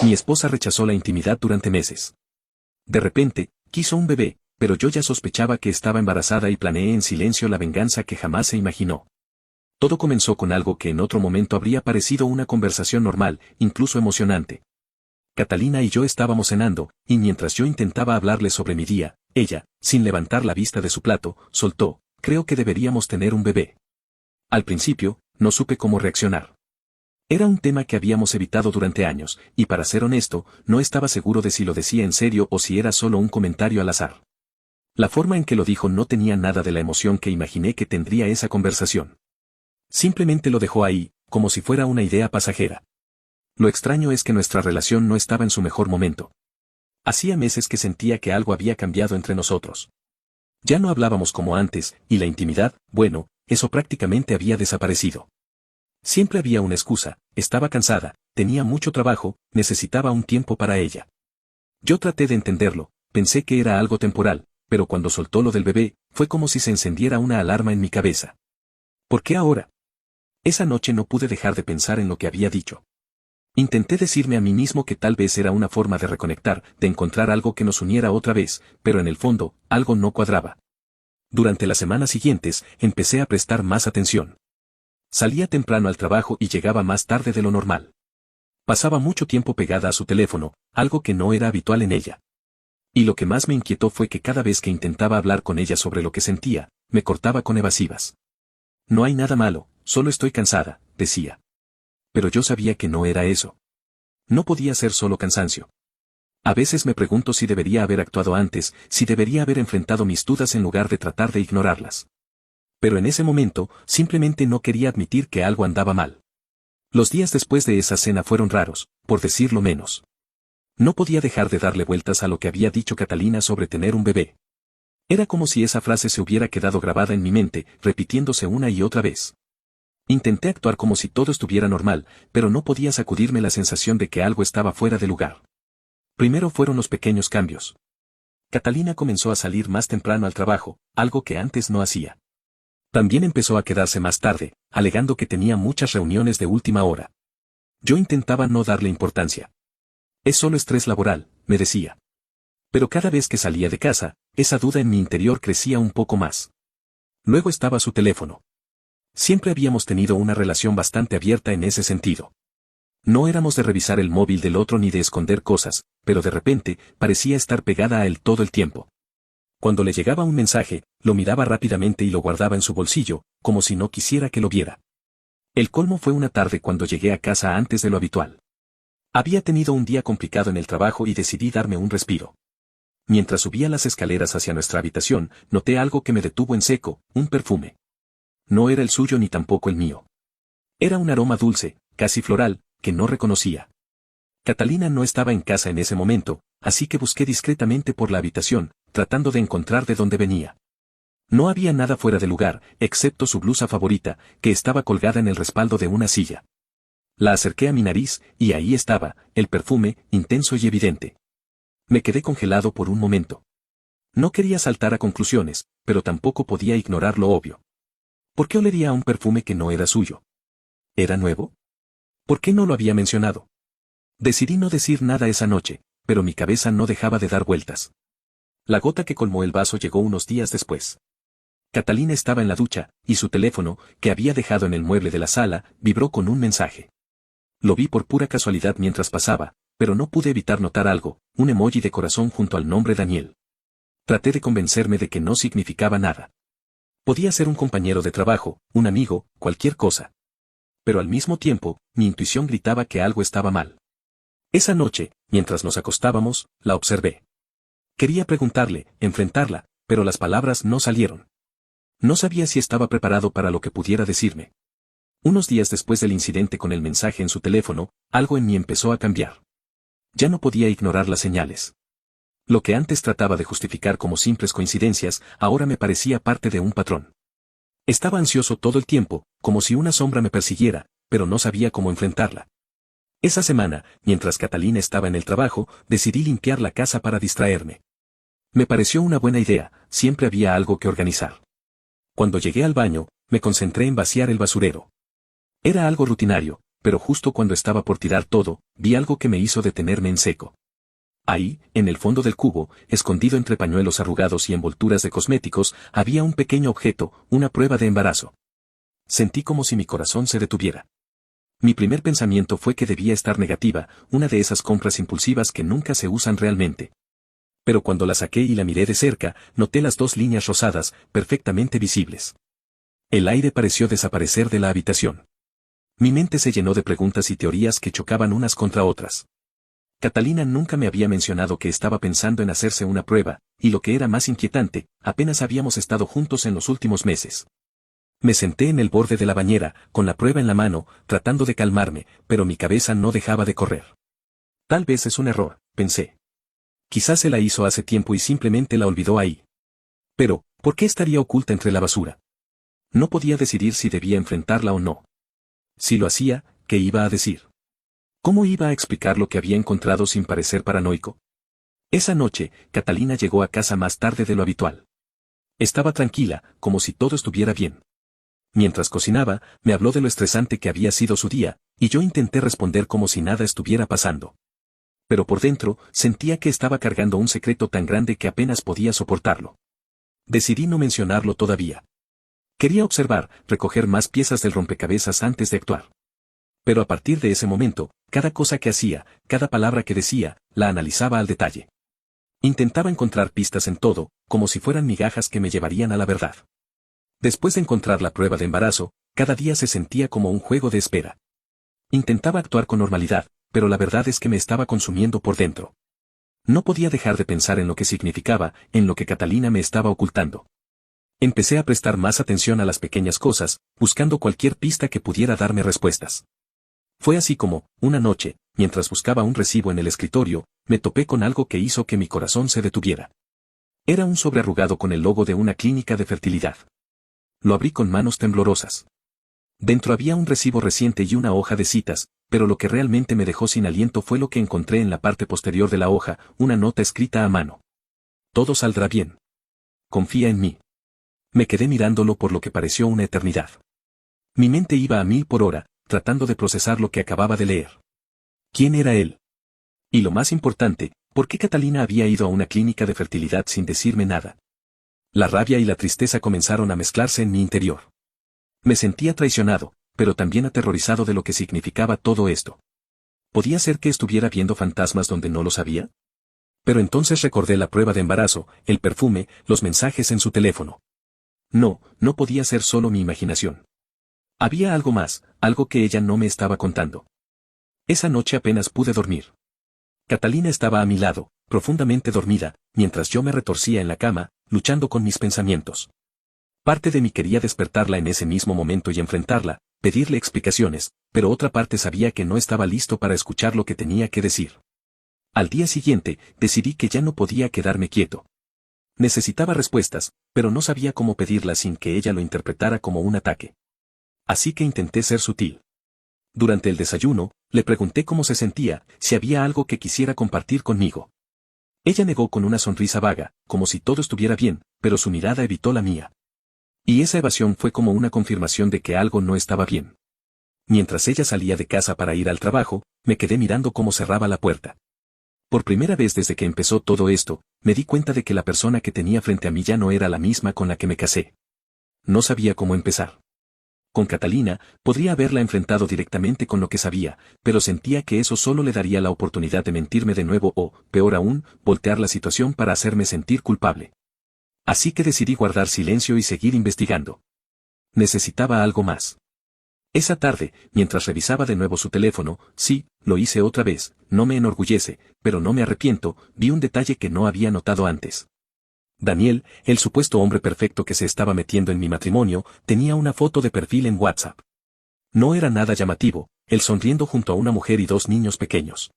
Mi esposa rechazó la intimidad durante meses. De repente, quiso un bebé, pero yo ya sospechaba que estaba embarazada y planeé en silencio la venganza que jamás se imaginó. Todo comenzó con algo que en otro momento habría parecido una conversación normal, incluso emocionante. Catalina y yo estábamos cenando, y mientras yo intentaba hablarle sobre mi día, ella, sin levantar la vista de su plato, soltó: creo que deberíamos tener un bebé. Al principio, no supe cómo reaccionar. Era un tema que habíamos evitado durante años, y para ser honesto, no estaba seguro de si lo decía en serio o si era solo un comentario al azar. La forma en que lo dijo no tenía nada de la emoción que imaginé que tendría esa conversación. Simplemente lo dejó ahí, como si fuera una idea pasajera. Lo extraño es que nuestra relación no estaba en su mejor momento. Hacía meses que sentía que algo había cambiado entre nosotros. Ya no hablábamos como antes, y la intimidad, bueno, eso prácticamente había desaparecido. Siempre había una excusa: estaba cansada, tenía mucho trabajo, necesitaba un tiempo para ella. Yo traté de entenderlo, pensé que era algo temporal, pero cuando soltó lo del bebé, fue como si se encendiera una alarma en mi cabeza. ¿Por qué ahora? Esa noche no pude dejar de pensar en lo que había dicho. Intenté decirme a mí mismo que tal vez era una forma de reconectar, de encontrar algo que nos uniera otra vez, pero en el fondo, algo no cuadraba. Durante las semanas siguientes, empecé a prestar más atención. Salía temprano al trabajo y llegaba más tarde de lo normal. Pasaba mucho tiempo pegada a su teléfono, algo que no era habitual en ella. Y lo que más me inquietó fue que cada vez que intentaba hablar con ella sobre lo que sentía, me cortaba con evasivas. No hay nada malo, solo estoy cansada, decía. Pero yo sabía que no era eso. No podía ser solo cansancio. A veces me pregunto si debería haber actuado antes, si debería haber enfrentado mis dudas en lugar de tratar de ignorarlas. Pero en ese momento, simplemente no quería admitir que algo andaba mal. Los días después de esa cena fueron raros, por decirlo menos. No podía dejar de darle vueltas a lo que había dicho Catalina sobre tener un bebé. Era como si esa frase se hubiera quedado grabada en mi mente, repitiéndose una y otra vez. Intenté actuar como si todo estuviera normal, pero no podía sacudirme la sensación de que algo estaba fuera de lugar. Primero fueron los pequeños cambios. Catalina comenzó a salir más temprano al trabajo, algo que antes no hacía. También empezó a quedarse más tarde, alegando que tenía muchas reuniones de última hora. Yo intentaba no darle importancia. Es solo estrés laboral, me decía. Pero cada vez que salía de casa, esa duda en mi interior crecía un poco más. Luego estaba su teléfono. Siempre habíamos tenido una relación bastante abierta en ese sentido. No éramos de revisar el móvil del otro ni de esconder cosas, pero de repente, parecía estar pegada a él todo el tiempo. Cuando le llegaba un mensaje, lo miraba rápidamente y lo guardaba en su bolsillo, como si no quisiera que lo viera. El colmo fue una tarde cuando llegué a casa antes de lo habitual. Había tenido un día complicado en el trabajo y decidí darme un respiro. Mientras subía las escaleras hacia nuestra habitación, noté algo que me detuvo en seco: un perfume. No era el suyo ni tampoco el mío. Era un aroma dulce, casi floral, que no reconocía. Catalina no estaba en casa en ese momento, así que busqué discretamente por la habitación, tratando de encontrar de dónde venía. No había nada fuera de lugar, excepto su blusa favorita, que estaba colgada en el respaldo de una silla. La acerqué a mi nariz, y ahí estaba, el perfume, intenso y evidente. Me quedé congelado por un momento. No quería saltar a conclusiones, pero tampoco podía ignorar lo obvio. ¿Por qué olería a un perfume que no era suyo? ¿Era nuevo? ¿Por qué no lo había mencionado? Decidí no decir nada esa noche, pero mi cabeza no dejaba de dar vueltas. La gota que colmó el vaso llegó unos días después. Catalina estaba en la ducha, y su teléfono, que había dejado en el mueble de la sala, vibró con un mensaje. Lo vi por pura casualidad mientras pasaba, pero no pude evitar notar algo: un emoji de corazón junto al nombre Daniel. Traté de convencerme de que no significaba nada. Podía ser un compañero de trabajo, un amigo, cualquier cosa. Pero al mismo tiempo, mi intuición gritaba que algo estaba mal. Esa noche, mientras nos acostábamos, la observé. Quería preguntarle, enfrentarla, pero las palabras no salieron. No sabía si estaba preparado para lo que pudiera decirme. Unos días después del incidente con el mensaje en su teléfono, algo en mí empezó a cambiar. Ya no podía ignorar las señales. Lo que antes trataba de justificar como simples coincidencias, ahora me parecía parte de un patrón. Estaba ansioso todo el tiempo, como si una sombra me persiguiera, pero no sabía cómo enfrentarla. Esa semana, mientras Catalina estaba en el trabajo, decidí limpiar la casa para distraerme. Me pareció una buena idea, siempre había algo que organizar. Cuando llegué al baño, me concentré en vaciar el basurero. Era algo rutinario, pero justo cuando estaba por tirar todo, vi algo que me hizo detenerme en seco. Ahí, en el fondo del cubo, escondido entre pañuelos arrugados y envolturas de cosméticos, había un pequeño objeto, una prueba de embarazo. Sentí como si mi corazón se detuviera. Mi primer pensamiento fue que debía estar negativa, una de esas compras impulsivas que nunca se usan realmente. Pero cuando la saqué y la miré de cerca, noté las 2 líneas rosadas, perfectamente visibles. El aire pareció desaparecer de la habitación. Mi mente se llenó de preguntas y teorías que chocaban unas contra otras. Catalina nunca me había mencionado que estaba pensando en hacerse una prueba, y lo que era más inquietante, apenas habíamos estado juntos en los últimos meses. Me senté en el borde de la bañera, con la prueba en la mano, tratando de calmarme, pero mi cabeza no dejaba de correr. Tal vez es un error, pensé. Quizás se la hizo hace tiempo y simplemente la olvidó ahí. Pero, ¿por qué estaría oculta entre la basura? No podía decidir si debía enfrentarla o no. Si lo hacía, ¿qué iba a decir? ¿Cómo iba a explicar lo que había encontrado sin parecer paranoico? Esa noche, Catalina llegó a casa más tarde de lo habitual. Estaba tranquila, como si todo estuviera bien. Mientras cocinaba, me habló de lo estresante que había sido su día, y yo intenté responder como si nada estuviera pasando. Pero por dentro, sentía que estaba cargando un secreto tan grande que apenas podía soportarlo. Decidí no mencionarlo todavía. Quería observar, recoger más piezas del rompecabezas antes de actuar. Pero a partir de ese momento, cada cosa que hacía, cada palabra que decía, la analizaba al detalle. Intentaba encontrar pistas en todo, como si fueran migajas que me llevarían a la verdad. Después de encontrar la prueba de embarazo, cada día se sentía como un juego de espera. Intentaba actuar con normalidad, pero la verdad es que me estaba consumiendo por dentro. No podía dejar de pensar en lo que significaba, en lo que Catalina me estaba ocultando. Empecé a prestar más atención a las pequeñas cosas, buscando cualquier pista que pudiera darme respuestas. Fue así como, una noche, mientras buscaba un recibo en el escritorio, me topé con algo que hizo que mi corazón se detuviera. Era un sobre arrugado con el logo de una clínica de fertilidad. Lo abrí con manos temblorosas. Dentro había un recibo reciente y una hoja de citas, pero lo que realmente me dejó sin aliento fue lo que encontré en la parte posterior de la hoja, una nota escrita a mano. Todo saldrá bien. Confía en mí. Me quedé mirándolo por lo que pareció una eternidad. Mi mente iba a 1000 por hora, tratando de procesar lo que acababa de leer. ¿Quién era él? Y lo más importante, ¿por qué Catalina había ido a una clínica de fertilidad sin decirme nada? La rabia y la tristeza comenzaron a mezclarse en mi interior. Me sentía traicionado, pero también aterrorizado de lo que significaba todo esto. ¿Podía ser que estuviera viendo fantasmas donde no lo sabía? Pero entonces recordé la prueba de embarazo, el perfume, los mensajes en su teléfono. No, no podía ser solo mi imaginación. Había algo más, algo que ella no me estaba contando. Esa noche apenas pude dormir. Catalina estaba a mi lado, profundamente dormida, mientras yo me retorcía en la cama, luchando con mis pensamientos. Parte de mí quería despertarla en ese mismo momento y enfrentarla, pedirle explicaciones, pero otra parte sabía que no estaba listo para escuchar lo que tenía que decir. Al día siguiente, decidí que ya no podía quedarme quieto. Necesitaba respuestas, pero no sabía cómo pedirlas sin que ella lo interpretara como un ataque. Así que intenté ser sutil. Durante el desayuno, le pregunté cómo se sentía, si había algo que quisiera compartir conmigo. Ella negó con una sonrisa vaga, como si todo estuviera bien, pero su mirada evitó la mía. Y esa evasión fue como una confirmación de que algo no estaba bien. Mientras ella salía de casa para ir al trabajo, me quedé mirando cómo cerraba la puerta. Por primera vez desde que empezó todo esto, me di cuenta de que la persona que tenía frente a mí ya no era la misma con la que me casé. No sabía cómo empezar. Con Catalina, podría haberla enfrentado directamente con lo que sabía, pero sentía que eso solo le daría la oportunidad de mentirme de nuevo o, peor aún, voltear la situación para hacerme sentir culpable. Así que decidí guardar silencio y seguir investigando. Necesitaba algo más. Esa tarde, mientras revisaba de nuevo su teléfono, sí, lo hice otra vez, no me enorgullece, pero no me arrepiento, vi un detalle que no había notado antes. Daniel, el supuesto hombre perfecto que se estaba metiendo en mi matrimonio, tenía una foto de perfil en WhatsApp. No era nada llamativo, él sonriendo junto a una mujer y 2 niños pequeños.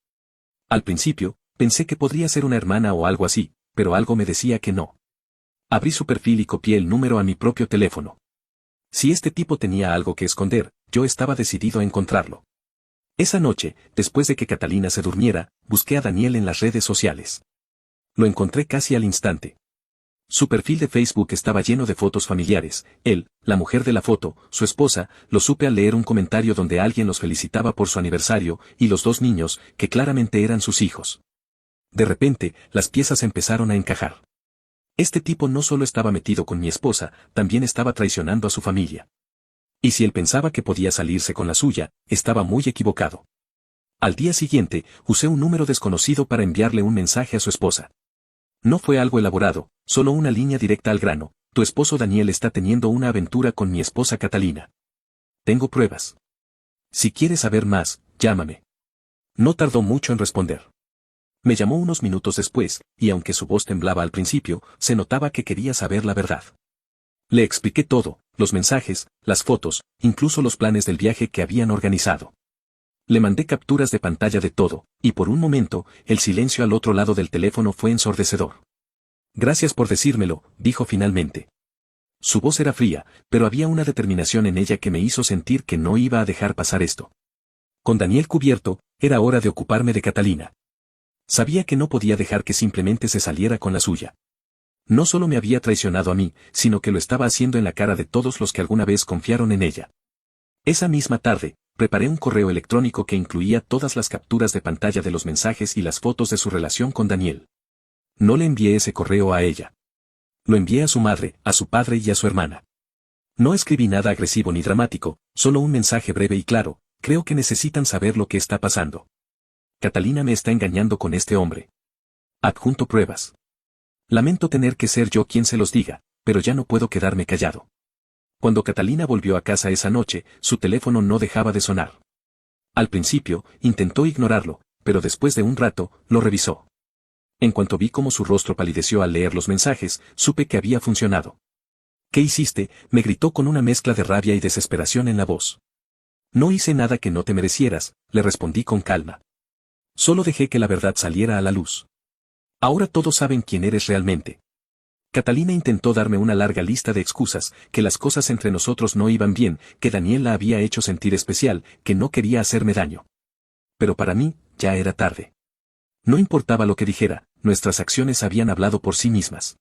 Al principio, pensé que podría ser una hermana o algo así, pero algo me decía que no. Abrí su perfil y copié el número a mi propio teléfono. Si este tipo tenía algo que esconder, yo estaba decidido a encontrarlo. Esa noche, después de que Catalina se durmiera, busqué a Daniel en las redes sociales. Lo encontré casi al instante. Su perfil de Facebook estaba lleno de fotos familiares. Él, la mujer de la foto, su esposa, lo supe al leer un comentario donde alguien los felicitaba por su aniversario, y los dos niños, que claramente eran sus hijos. De repente, las piezas empezaron a encajar. Este tipo no solo estaba metido con mi esposa, también estaba traicionando a su familia. Y si él pensaba que podía salirse con la suya, estaba muy equivocado. Al día siguiente, usé un número desconocido para enviarle un mensaje a su esposa. No fue algo elaborado, solo una línea directa al grano. Tu esposo Daniel está teniendo una aventura con mi esposa Catalina. Tengo pruebas. Si quieres saber más, llámame. No tardó mucho en responder. Me llamó unos minutos después, y aunque su voz temblaba al principio, se notaba que quería saber la verdad. Le expliqué todo, los mensajes, las fotos, incluso los planes del viaje que habían organizado. Le mandé capturas de pantalla de todo, y por un momento, el silencio al otro lado del teléfono fue ensordecedor. Gracias por decírmelo, dijo finalmente. Su voz era fría, pero había una determinación en ella que me hizo sentir que no iba a dejar pasar esto. Con Daniel cubierto, era hora de ocuparme de Catalina. Sabía que no podía dejar que simplemente se saliera con la suya. No solo me había traicionado a mí, sino que lo estaba haciendo en la cara de todos los que alguna vez confiaron en ella. Esa misma tarde, preparé un correo electrónico que incluía todas las capturas de pantalla de los mensajes y las fotos de su relación con Daniel. No le envié ese correo a ella. Lo envié a su madre, a su padre y a su hermana. No escribí nada agresivo ni dramático, solo un mensaje breve y claro: creo que necesitan saber lo que está pasando. Catalina me está engañando con este hombre. Adjunto pruebas. Lamento tener que ser yo quien se los diga, pero ya no puedo quedarme callado. Cuando Catalina volvió a casa esa noche, su teléfono no dejaba de sonar. Al principio, intentó ignorarlo, pero después de un rato, lo revisó. En cuanto vi cómo su rostro palideció al leer los mensajes, supe que había funcionado. ¿Qué hiciste?, me gritó con una mezcla de rabia y desesperación en la voz. No hice nada que no te merecieras, le respondí con calma. Solo dejé que la verdad saliera a la luz. Ahora todos saben quién eres realmente. Catalina intentó darme una larga lista de excusas: que las cosas entre nosotros no iban bien, que Daniel la había hecho sentir especial, que no quería hacerme daño. Pero para mí, ya era tarde. No importaba lo que dijera, nuestras acciones habían hablado por sí mismas.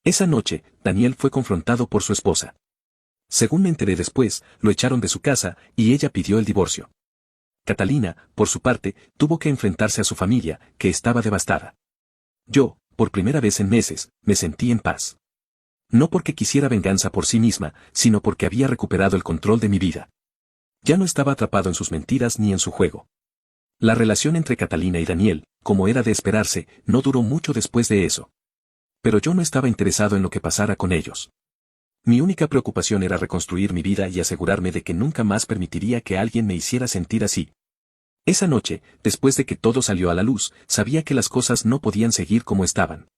Esa noche, Daniel fue confrontado por su esposa. Según me enteré después, lo echaron de su casa, y ella pidió el divorcio. Catalina, por su parte, tuvo que enfrentarse a su familia, que estaba devastada. Yo, por primera vez en meses, me sentí en paz. No porque quisiera venganza por sí misma, sino porque había recuperado el control de mi vida. Ya no estaba atrapado en sus mentiras ni en su juego. La relación entre Catalina y Daniel, como era de esperarse, no duró mucho después de eso. Pero yo no estaba interesado en lo que pasara con ellos. Mi única preocupación era reconstruir mi vida y asegurarme de que nunca más permitiría que alguien me hiciera sentir así. Esa noche, después de que todo salió a la luz, sabía que las cosas no podían seguir como estaban.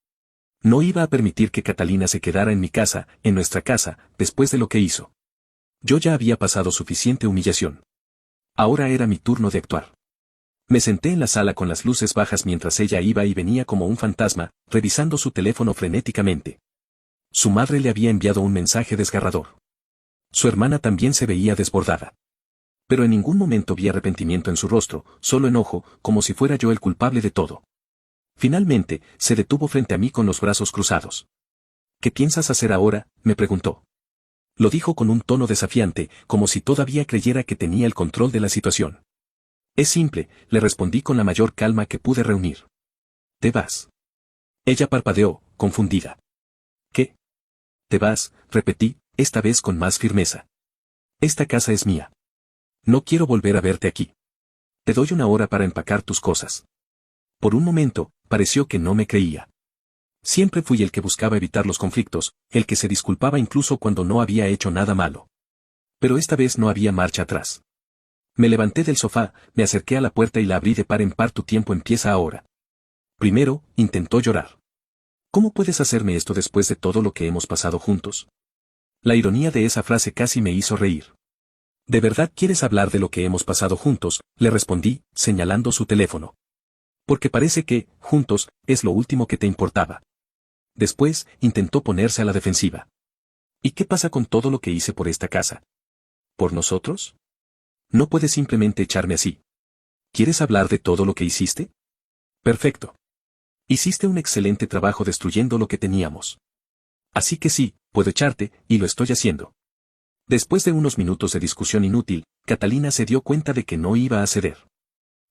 No iba a permitir que Catalina se quedara en mi casa, en nuestra casa, después de lo que hizo. Yo ya había pasado suficiente humillación. Ahora era mi turno de actuar. Me senté en la sala con las luces bajas mientras ella iba y venía como un fantasma, revisando su teléfono frenéticamente. Su madre le había enviado un mensaje desgarrador. Su hermana también se veía desbordada. Pero en ningún momento vi arrepentimiento en su rostro, solo enojo, como si fuera yo el culpable de todo. Finalmente, se detuvo frente a mí con los brazos cruzados. ¿Qué piensas hacer ahora?, me preguntó. Lo dijo con un tono desafiante, como si todavía creyera que tenía el control de la situación. Es simple, le respondí con la mayor calma que pude reunir. Te vas. Ella parpadeó, confundida. ¿Qué? Te vas, repetí, esta vez con más firmeza. Esta casa es mía. No quiero volver a verte aquí. Te doy una hora para empacar tus cosas. Por un momento, pareció que no me creía. Siempre fui el que buscaba evitar los conflictos, el que se disculpaba incluso cuando no había hecho nada malo. Pero esta vez no había marcha atrás. Me levanté del sofá, me acerqué a la puerta y la abrí de par en par. Tu tiempo empieza ahora. Primero, intentó llorar. ¿Cómo puedes hacerme esto después de todo lo que hemos pasado juntos? La ironía de esa frase casi me hizo reír. ¿De verdad quieres hablar de lo que hemos pasado juntos?, le respondí, señalando su teléfono. Porque parece que, juntos, es lo último que te importaba. Después, intentó ponerse a la defensiva. ¿Y qué pasa con todo lo que hice por esta casa? ¿Por nosotros? No puedes simplemente echarme así. ¿Quieres hablar de todo lo que hiciste? Perfecto. Hiciste un excelente trabajo destruyendo lo que teníamos. Así que sí, puedo echarte, y lo estoy haciendo. Después de unos minutos de discusión inútil, Catalina se dio cuenta de que no iba a ceder.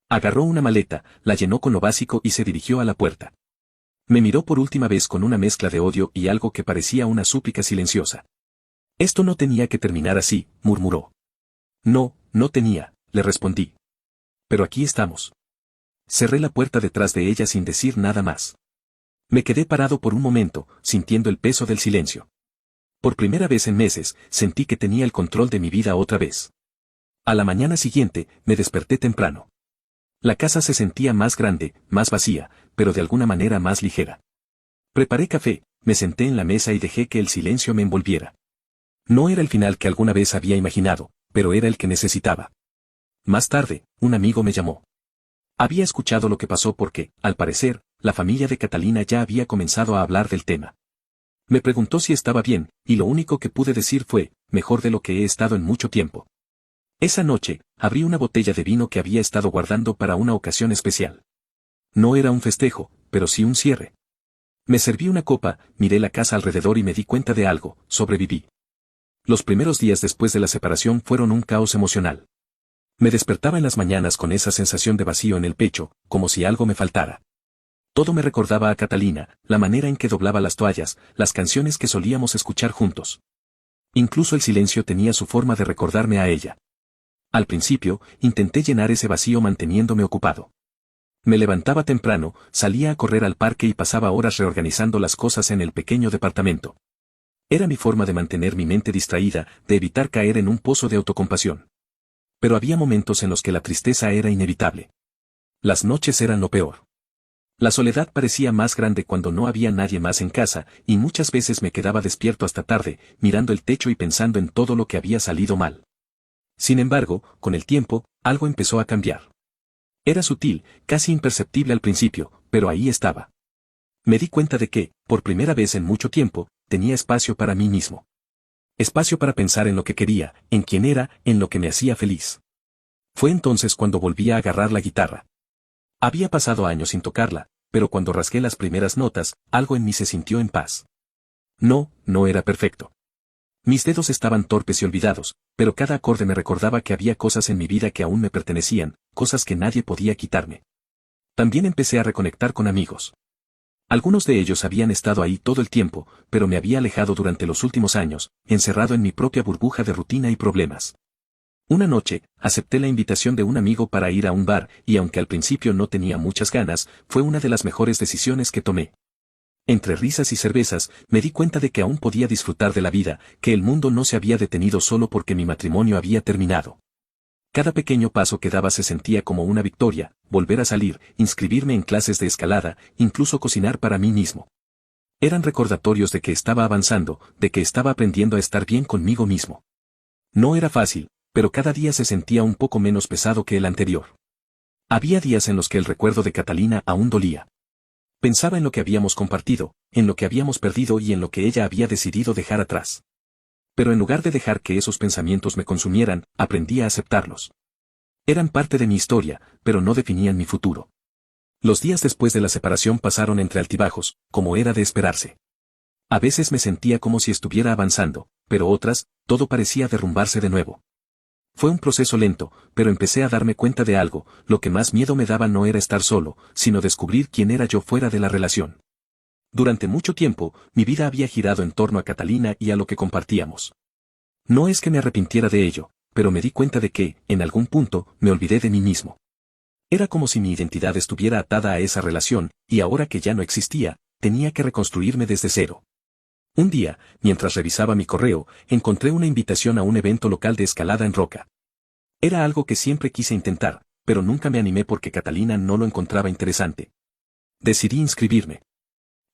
Agarró una maleta, la llenó con lo básico y se dirigió a la puerta. Me miró por última vez con una mezcla de odio y algo que parecía una súplica silenciosa. Esto no tenía que terminar así, murmuró. No, no tenía, le respondí. Pero aquí estamos. Cerré la puerta detrás de ella sin decir nada más. Me quedé parado por un momento, sintiendo el peso del silencio. Por primera vez en meses, sentí que tenía el control de mi vida otra vez. A la mañana siguiente, me desperté temprano. La casa se sentía más grande, más vacía, pero de alguna manera más ligera. Preparé café, me senté en la mesa y dejé que el silencio me envolviera. No era el final que alguna vez había imaginado, pero era el que necesitaba. Más tarde, un amigo me llamó. Había escuchado lo que pasó porque, al parecer, la familia de Catalina ya había comenzado a hablar del tema. Me preguntó si estaba bien, y lo único que pude decir fue, mejor de lo que he estado en mucho tiempo. Esa noche, abrí una botella de vino que había estado guardando para una ocasión especial. No era un festejo, pero sí un cierre. Me serví una copa, miré la casa alrededor y me di cuenta de algo, sobreviví. Los primeros días después de la separación fueron un caos emocional. Me despertaba en las mañanas con esa sensación de vacío en el pecho, como si algo me faltara. Todo me recordaba a Catalina, la manera en que doblaba las toallas, las canciones que solíamos escuchar juntos. Incluso el silencio tenía su forma de recordarme a ella. Al principio, intenté llenar ese vacío manteniéndome ocupado. Me levantaba temprano, salía a correr al parque y pasaba horas reorganizando las cosas en el pequeño departamento. Era mi forma de mantener mi mente distraída, de evitar caer en un pozo de autocompasión. Pero había momentos en los que la tristeza era inevitable. Las noches eran lo peor. La soledad parecía más grande cuando no había nadie más en casa, y muchas veces me quedaba despierto hasta tarde, mirando el techo y pensando en todo lo que había salido mal. Sin embargo, con el tiempo, algo empezó a cambiar. Era sutil, casi imperceptible al principio, pero ahí estaba. Me di cuenta de que, por primera vez en mucho tiempo, tenía espacio para mí mismo. Espacio para pensar en lo que quería, en quién era, en lo que me hacía feliz. Fue entonces cuando volví a agarrar la guitarra. Había pasado años sin tocarla, pero cuando rasgué las primeras notas, algo en mí se sintió en paz. No, no era perfecto. Mis dedos estaban torpes y olvidados, pero cada acorde me recordaba que había cosas en mi vida que aún me pertenecían, cosas que nadie podía quitarme. También empecé a reconectar con amigos. Algunos de ellos habían estado ahí todo el tiempo, pero me había alejado durante los últimos años, encerrado en mi propia burbuja de rutina y problemas. Una noche, acepté la invitación de un amigo para ir a un bar, y aunque al principio no tenía muchas ganas, fue una de las mejores decisiones que tomé. Entre risas y cervezas, me di cuenta de que aún podía disfrutar de la vida, que el mundo no se había detenido solo porque mi matrimonio había terminado. Cada pequeño paso que daba se sentía como una victoria, volver a salir, inscribirme en clases de escalada, incluso cocinar para mí mismo. Eran recordatorios de que estaba avanzando, de que estaba aprendiendo a estar bien conmigo mismo. No era fácil, pero cada día se sentía un poco menos pesado que el anterior. Había días en los que el recuerdo de Catalina aún dolía. Pensaba en lo que habíamos compartido, en lo que habíamos perdido y en lo que ella había decidido dejar atrás. Pero en lugar de dejar que esos pensamientos me consumieran, aprendí a aceptarlos. Eran parte de mi historia, pero no definían mi futuro. Los días después de la separación pasaron entre altibajos, como era de esperarse. A veces me sentía como si estuviera avanzando, pero otras, todo parecía derrumbarse de nuevo. Fue un proceso lento, pero empecé a darme cuenta de algo, lo que más miedo me daba no era estar solo, sino descubrir quién era yo fuera de la relación. Durante mucho tiempo, mi vida había girado en torno a Catalina y a lo que compartíamos. No es que me arrepintiera de ello, pero me di cuenta de que, en algún punto, me olvidé de mí mismo. Era como si mi identidad estuviera atada a esa relación, y ahora que ya no existía, tenía que reconstruirme desde cero. Un día, mientras revisaba mi correo, encontré una invitación a un evento local de escalada en roca. Era algo que siempre quise intentar, pero nunca me animé porque Catalina no lo encontraba interesante. Decidí inscribirme.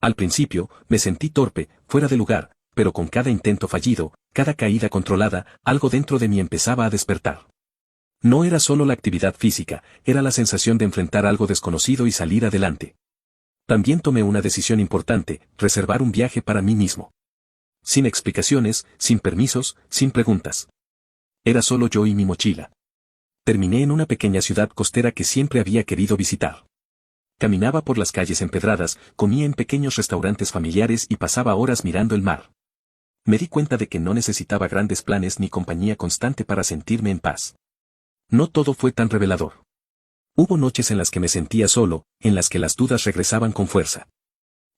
Al principio, me sentí torpe, fuera de lugar, pero con cada intento fallido, cada caída controlada, algo dentro de mí empezaba a despertar. No era solo la actividad física, era la sensación de enfrentar algo desconocido y salir adelante. También tomé una decisión importante, reservar un viaje para mí mismo. Sin explicaciones, sin permisos, sin preguntas. Era solo yo y mi mochila. Terminé en una pequeña ciudad costera que siempre había querido visitar. Caminaba por las calles empedradas, comía en pequeños restaurantes familiares y pasaba horas mirando el mar. Me di cuenta de que no necesitaba grandes planes ni compañía constante para sentirme en paz. No todo fue tan revelador. Hubo noches en las que me sentía solo, en las que las dudas regresaban con fuerza.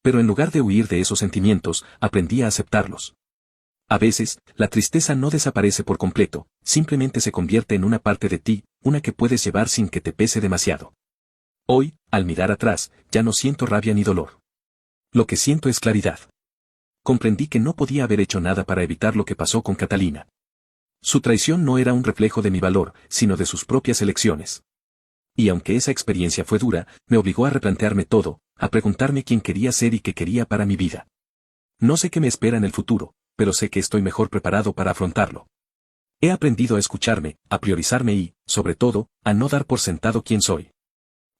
Pero en lugar de huir de esos sentimientos, aprendí a aceptarlos. A veces, la tristeza no desaparece por completo, simplemente se convierte en una parte de ti, una que puedes llevar sin que te pese demasiado. Hoy, al mirar atrás, ya no siento rabia ni dolor. Lo que siento es claridad. Comprendí que no podía haber hecho nada para evitar lo que pasó con Catalina. Su traición no era un reflejo de mi valor, sino de sus propias elecciones. Y aunque esa experiencia fue dura, me obligó a replantearme todo, a preguntarme quién quería ser y qué quería para mi vida. No sé qué me espera en el futuro, pero sé que estoy mejor preparado para afrontarlo. He aprendido a escucharme, a priorizarme y, sobre todo, a no dar por sentado quién soy.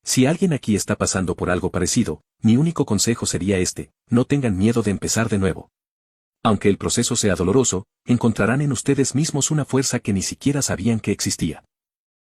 Si alguien aquí está pasando por algo parecido, mi único consejo sería este: no tengan miedo de empezar de nuevo. Aunque el proceso sea doloroso, encontrarán en ustedes mismos una fuerza que ni siquiera sabían que existía.